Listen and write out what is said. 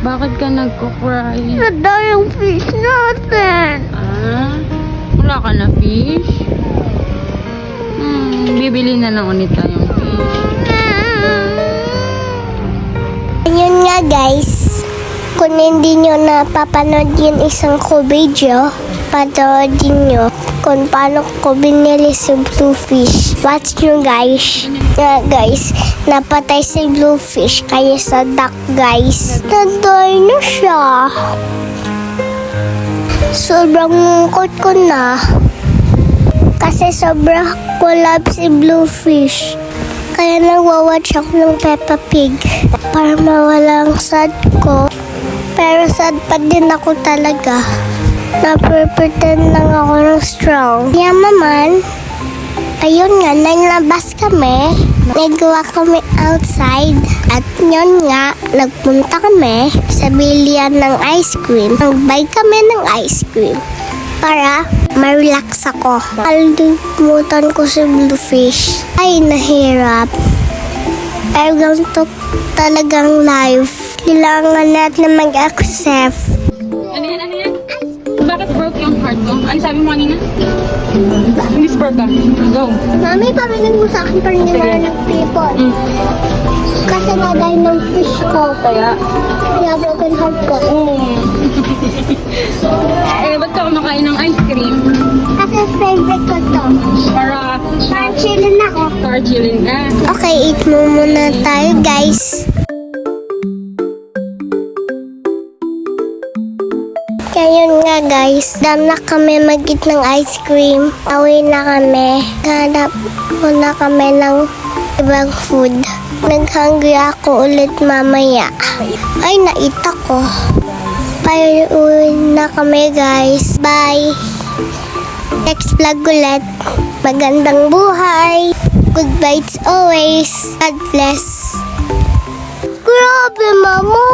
Bakit ka nagko-cry? Nada yung fish natin. Ah? Wala ka na fish? Bibili na lang ulit tayong fish. Ayun nga guys, kung hindi nyo napapanood yung isang ko video, panoodin nyo kung paano ko binili si Bluefish. Watch nyo guys. Guys, napatay si Bluefish kaya sa duck guys. Naday na siya. Sobrang lungkot ko na. Kasi sobrang ko love si Bluefish. Kaya nagwa-watch ako ng Peppa Pig para mawala ang sad ko. Pero sad pa din ako talaga. Napre-pretend lang ako ng strong. Kaya naman, ayun nga, naglabas kami. Nagawa kami outside. At yun nga, nagpunta kami sa bilihan ng ice cream. Nag-buy kami ng ice cream para ma-relax ako. Kalimutan ko si Bluefish. Ay, nahirap. Pero ganito talagang life. Kailangan natin mag-accept. Ano yan? Ano yan? Bakit broke yung heart mo? Ano sabi mo kanina? Whisper ka. Go. Mami, paminig mo sa akin para hindi Sige. na people. Kasi nagay ng fish ko. Kaya? Kaya broken heart ko. Eh, ba't ka kumakain ng ice cream? Kasi favorite ko to. Para Parang chillin ako. chilling ka. Okay, eat mo muna tayo guys. Kaya yun nga guys, dam na kami mag-eat ng ice cream. Away na kami. Hanap muna kami ng ibang food. Nag-hungry ako ulit mamaya. Ay, nait ako. Pauwi na kami guys. Bye! Next vlog ulit. Magandang buhay. Good vibes always. God bless. Grabe, mama!